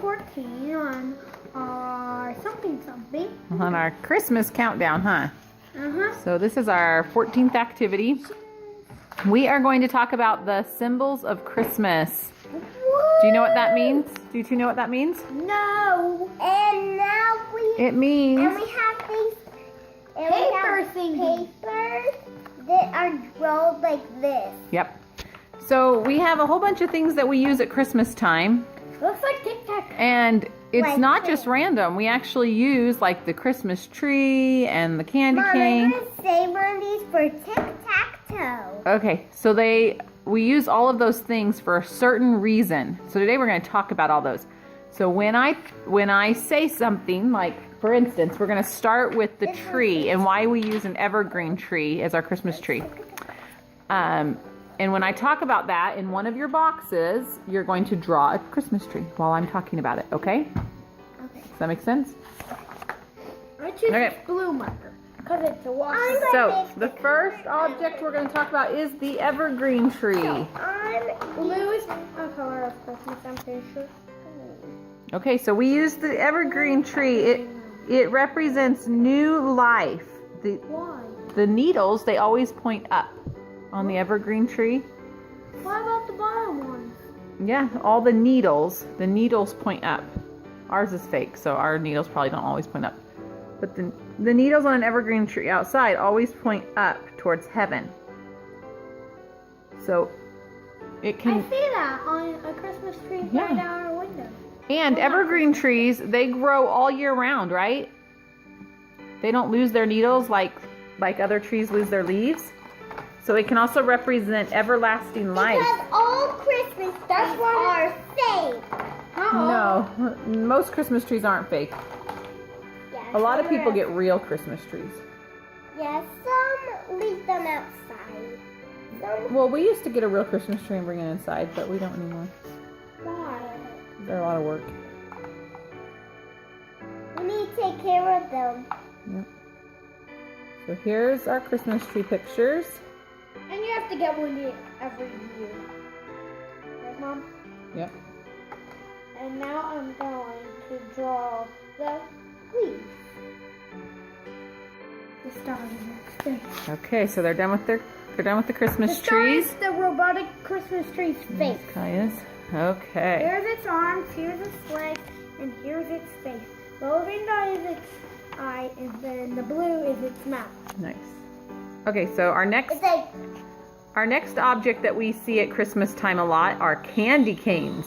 14 on our something. On our Christmas countdown, huh? So this is our 14th activity. We are going to talk about the symbols of Christmas. Do you know what that means? Do you two know what that means? No. And now It means... And we have these Paper thingies. papers that are rolled like this. Yep. So we have a whole bunch of things that we use at Christmas time. Looks like Tic Tac. And it's Like not this. just random. We actually use like the Christmas tree and the candy Mom, cane. I'm gonna save one of these for tic-tac-toe. Okay, so we use all of those things for a certain reason. So today we're going to talk about all those. So when I say something, like for instance, we're going to start with the tree and why we use an evergreen tree as our Christmas tree. And when I talk about that, in one of your boxes, you're going to draw a Christmas tree while I'm talking about it, okay? Okay. Does that make sense? I choose Okay. blue marker because it's a wash. So the first object we're going to talk about is the evergreen tree. Blue is a color of Christmas, I'm pretty sure. Okay, so we use the evergreen tree. It represents new life. Why? The needles, they always point up on the evergreen tree. What about the bottom ones? Yeah, all the needles point up. Ours is fake, so our needles probably don't always point up. But the needles on an evergreen tree outside always point up towards heaven. So it I can... see that on a Christmas tree Yeah. right out our window. And evergreen trees, they grow all year round, right? They don't lose their needles like other trees lose their leaves. So it can also represent everlasting life. Because all Christmas trees are fake. No, most Christmas trees aren't fake. Yes. A lot of people get real Christmas trees. Yes, some leave them outside. Some Well, we used to get a real Christmas tree and bring it inside, but we don't anymore. Why? They're a lot of work. we need to take care of them. Yep. So here's our Christmas tree pictures. And you have to get one every year. Right, Mom? Yep. And now I'm going to draw the leaves. The stars in its face. Okay, so they're done with the Christmas The star trees. is the robotic Christmas tree's face. Here's Kaya's. Okay. Here's its arms, here's its legs, and here's its face. The lavender is its eye, and then the blue is its mouth. Nice. Okay, so our next It's like object that we see at Christmas time a lot are candy canes.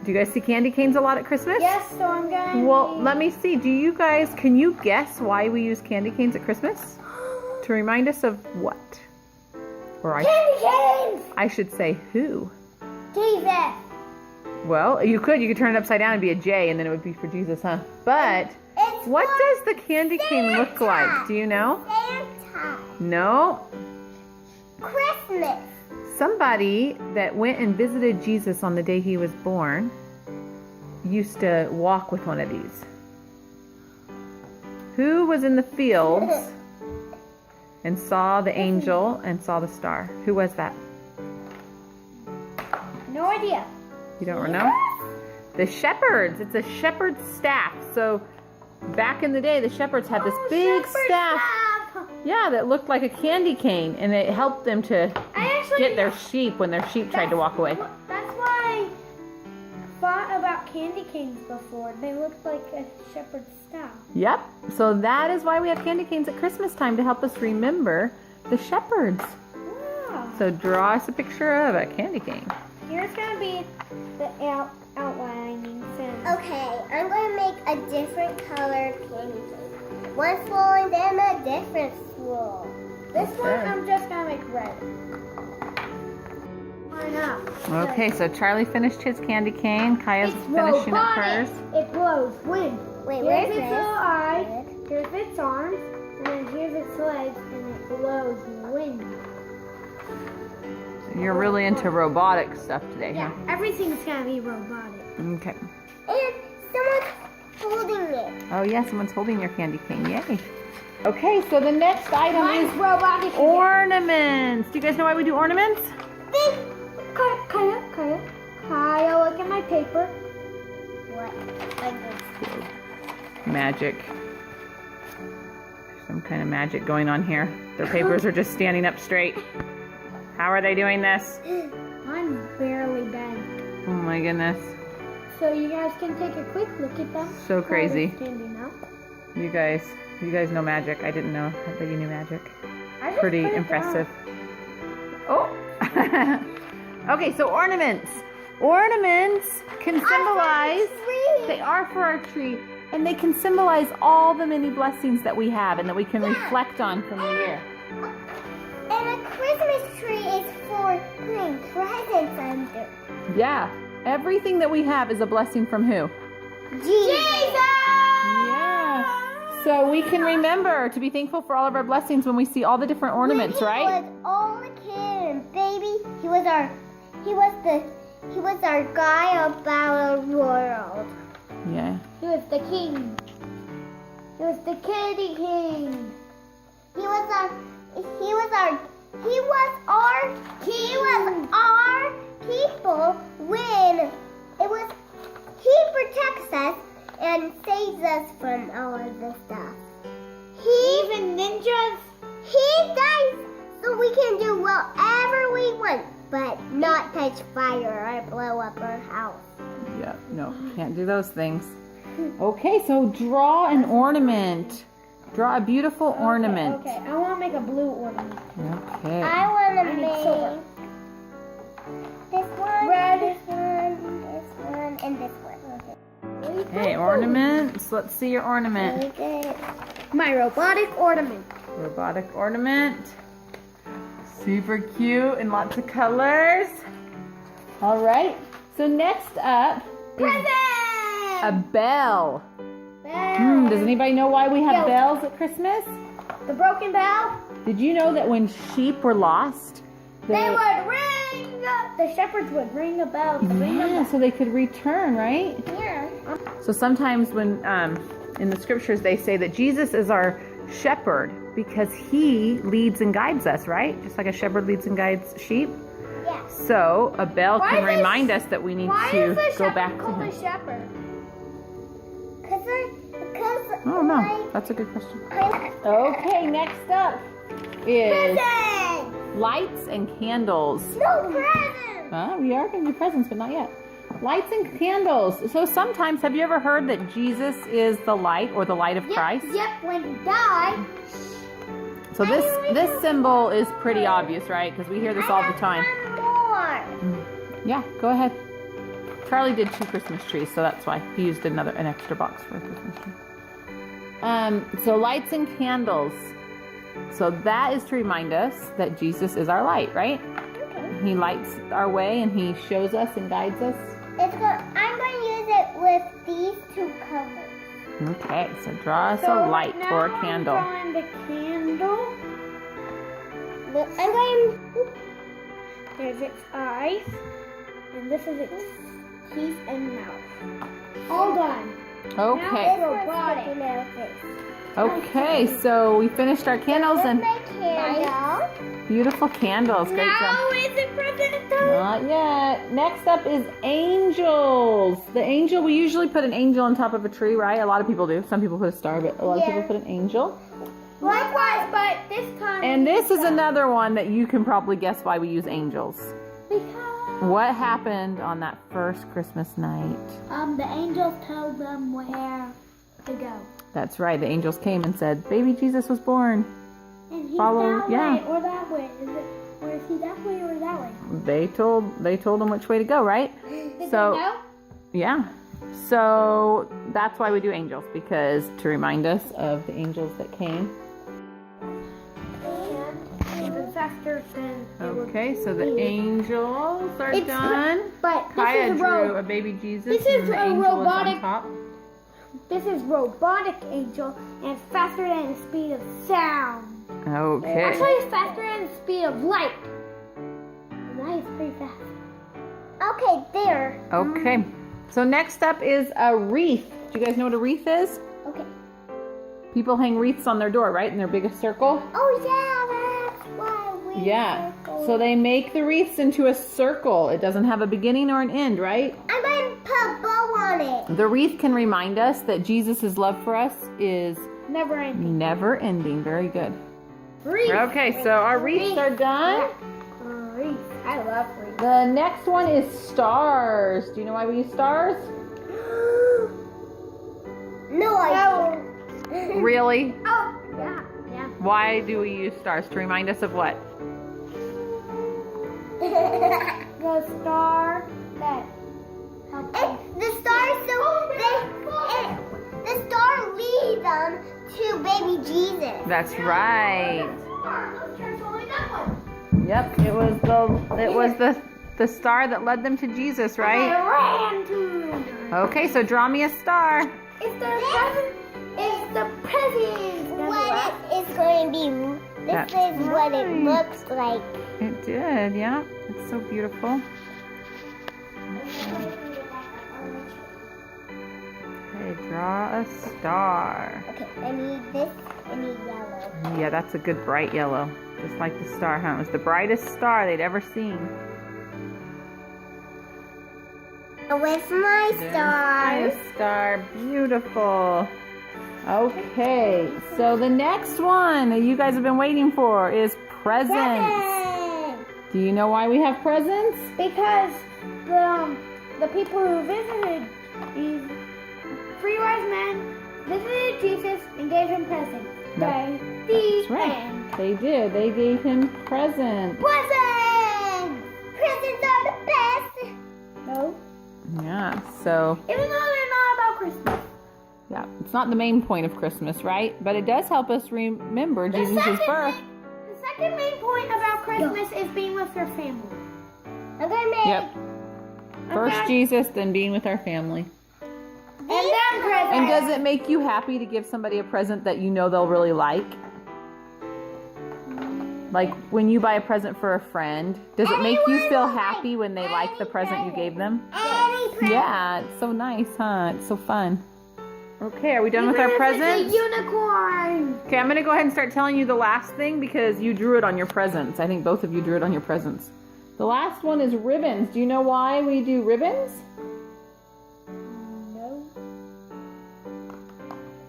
Do you guys see candy canes a lot at Christmas? Yes, so I'm going Well, let me see. Can you guess why we use candy canes at Christmas? To remind us of what? Or Candy canes! I should say who? Jesus! Well, you could turn it upside down and be a J and then it would be for Jesus, huh? But it's what for does the candy cane look like? Do you know? Santa. No. Christmas. Somebody that went and visited Jesus on the day he was born used to walk with one of these. Who was in the fields and saw the angel and saw the star? Who was that? No idea. You don't know? The shepherds. It's a shepherd's staff. So back in the day, the shepherds had this big staff. Yeah, that looked like a candy cane, and it helped them to get their sheep when their sheep tried to walk away. That's why I thought about candy canes before. They looked like a shepherd's staff. Yep. So that is why we have candy canes at Christmas time, to help us remember the shepherds. Wow. So draw us a picture of a candy cane. Here's going to be the outlining sense. Okay, I'm going to make a different color candy cane. One swirl and then a different swirl. This one I'm just going to make red. Why not? Okay, so Charlie finished his candy cane. Kaya's It's finishing up robotic. hers. It glows. Wind. Wait, Here's where's its this? little eye. Here's its arms. And then here's its legs. And it glows in the wind. You're really into robotic stuff today, Yeah, everything's going to be robotic. huh? Okay. And someone's holding it. Oh yeah, someone's holding your candy cane. Yay. Okay, so the next item Mine's is robotic. again. ornaments. Do you guys know why we do ornaments? Kaya, look at my paper. what? Like this. Magic. Some kind of magic going on here. Their papers are just standing up straight. How are they doing this? Mine's barely bent. Oh my goodness. So you guys can take a quick look at them. So crazy. While they're standing up. You guys know magic. I didn't know that you knew magic. I just Pretty put it impressive. down. Oh. Okay, so ornaments. Ornaments can symbolize. They are for our tree, and they can symbolize all the many blessings that we have and that we can reflect on from the year. And a Christmas tree is for putting presents under. Yeah. Everything that we have is a blessing from who? Jesus! Yeah. So we can remember to be thankful for all of our blessings when we see all the different ornaments, When right? He was all the kid, baby. He was our guy about the world. Yeah. He was the king. He was the kitty king. He was our people when it was. He protects us and saves us from all of this stuff. Even ninjas. He dies so we can do whatever we want, but not touch fire or blow up our house. Yeah. No, can't do those things. Okay, so draw an ornament. Draw a beautiful ornament. Okay, I want to make a blue ornament. Okay. I want to I need make silver. this one, Red. this one, and this one. Okay, ornaments. Let's see your ornament. Okay. My robotic ornament. Robotic ornament. Super cute and lots of colors. All right. So next up is a bell. Does anybody know why we have bells at Christmas? The broken bell. Did you know that when sheep were lost, They would ring. The shepherds would ring a bell. To ring a yeah, bell. so they could return, right? Yeah. So sometimes when in the scriptures they say that Jesus is our shepherd because he leads and guides us, right? Just like a shepherd leads and guides sheep. Yeah. So a bell Why can is this- remind us that we need Why to is the go shepherd back to called him. a shepherd? Because Oh no, that's a good question. I Okay, next up is presents. lights and candles. No presents. We are going to do presents, but not yet. Lights and candles. So sometimes, have you ever heard that Jesus is the light or the light of Christ? Yep, when he died. So this symbol is pretty obvious, right? Because we hear this all the time. More. Yeah, go ahead. Charlie did 2 Christmas trees, so that's why he used an extra box for a Christmas tree. So lights and candles. So that is to remind us that Jesus is our light, right? Okay. He lights our way and he shows us and guides us. I'm going to use it with these 2 colors. Okay, so draw us a light now or a candle. I'm drawing the candle. Look, I'm going. There's its eyes, and this is its teeth and mouth. All done. Okay. Robotic. Okay, so we finished our candles With and my candle. beautiful candles. Great job. Now is it present time? Not yet. Next up is angels. The angel, we usually put an angel on top of a tree, right? A lot of people do. Some people put a star, but a lot of people put an angel. Likewise, but this time. And this is another one that you can probably guess why we use angels. Because What happened on that first Christmas night? the angels told them where to go. That's right. The angels came and said, "Baby Jesus was born." And he's Follow- that yeah. way or that way. Or is he that way or that way? They told them which way to go, right? Did So they know? yeah. So that's why we do angels, because to remind us of the angels that came. And even faster than it would Okay, so the be. angels are It's- done. But Kaya this is drew a baby Jesus. this and is the a angel is on robotic- top. This is robotic angel, and it's faster than the speed of sound. Okay. Actually, it's faster than the speed of light. And that is pretty fast. Okay, there. Okay. So next up is a wreath. Do you guys know what a wreath is? Okay. People hang wreaths on their door, right? In their biggest circle. Oh yeah, that's why we. Yeah. circle. So they make the wreaths into a circle. It doesn't have a beginning or an end, right? I'm going to put a bow on on it. The wreath can remind us that Jesus' love for us is Never ending. never ending. Very good. Wreath. Okay, so our wreaths are done. Wreath. I love wreath. The next one is stars. Do you know why we use stars? No, I don't. Really? Oh, yeah. Yeah. Why do we use stars? To remind us of what? The star that The star, the star leads them to baby Jesus. That's right. that Yep, it was the star that led them to Jesus, right? I ran to. Okay, so draw me a star. It's the present. It's the present. What it is going to be. This That's is what it right. looks like. It did, yeah. It's so beautiful. Okay, draw a star. Okay, I need this. I need yellow. Yeah, that's a good bright yellow. Just like the star, huh? It was the brightest star they'd ever seen. With my star. There's my star. Beautiful. Okay, so the next one that you guys have been waiting for is presents. Present. Do you know why we have presents? Because the people who visited these 3 wise men visited Jesus and gave him presents. That- The That's right. end. They did. They gave him presents. Presents. Presents are the best. No. Yeah, so Even though they're not about Christmas. yeah, it's not the main point of Christmas, right? But it does help us remember Jesus' birth. The second main point about Christmas is being with your family. I'm gonna make Yep. First Okay. Jesus, then being with our family. And then presents. And does it make you happy to give somebody a present that you know they'll really like? Like when you buy a present for a friend, does it make you feel happy when they like the present you gave them? any present. Yeah, it's so nice, huh? It's so fun. Okay, are we done with our Even if presents? it's a unicorn. Okay, I'm going to go ahead and start telling you the last thing because you drew it on your presents. I think both of you drew it on your presents. The last one is ribbons. Do you know why we do ribbons? No.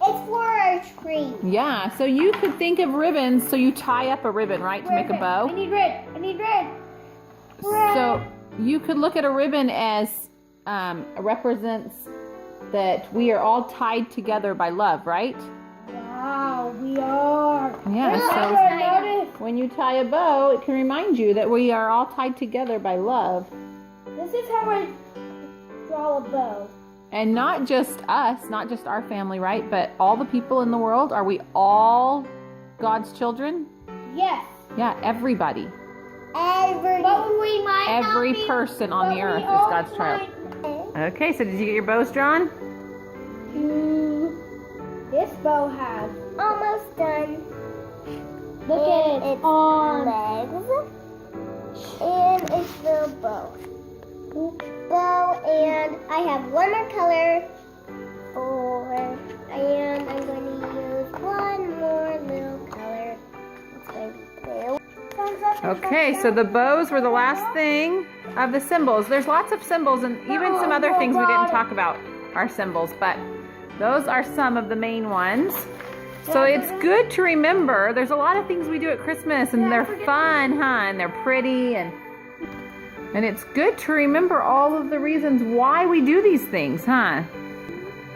It's for our tree. Yeah, so you could think of ribbons, so you tie up a ribbon, right, to make a I bow? need red. I need red. So you could look at a ribbon as represents that we are all tied together by love, right? Wow, we are. Yeah, so when you tie a bow, it can remind you that we are all tied together by love. This is how I draw a bow. And not just us, not just our family, right? But all the people in the world. Are we all God's children? Yes. Yeah, everybody. But we might not Every be, person on but the earth we is all God's child. might- Okay, so did you get your bows drawn? This bow has. Almost done. Look And at its it on. legs. And it's the bow. Bow, and I have one more color. And I'm going to use one more little color. It's going to be blue. Okay, so the bows were the last thing of the symbols. There's lots of symbols and even some other things we didn't talk about are symbols, but those are some of the main ones. So it's good to remember. There's a lot of things we do at Christmas and they're fun, huh? And they're pretty and it's good to remember all of the reasons why we do these things, huh?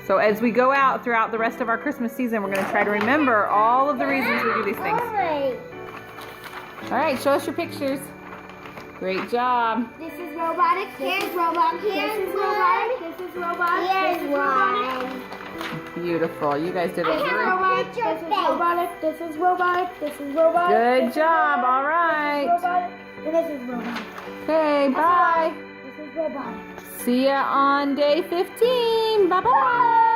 So as we go out throughout the rest of our Christmas season, we're going to try to remember all of the reasons we do these things. Alright. All right, show us your pictures. Great job. This is robotic. Here's robotic. This is robotic. This is robotic. Here's This is robotic. one. Beautiful. You guys did a This is great robotic. This is robotic. This is robotic. This is robotic. Good This is job. robotic. All right. This is robotic. And this is robotic. Okay, bye. This is robotic. See ya on day 15. Bye-bye.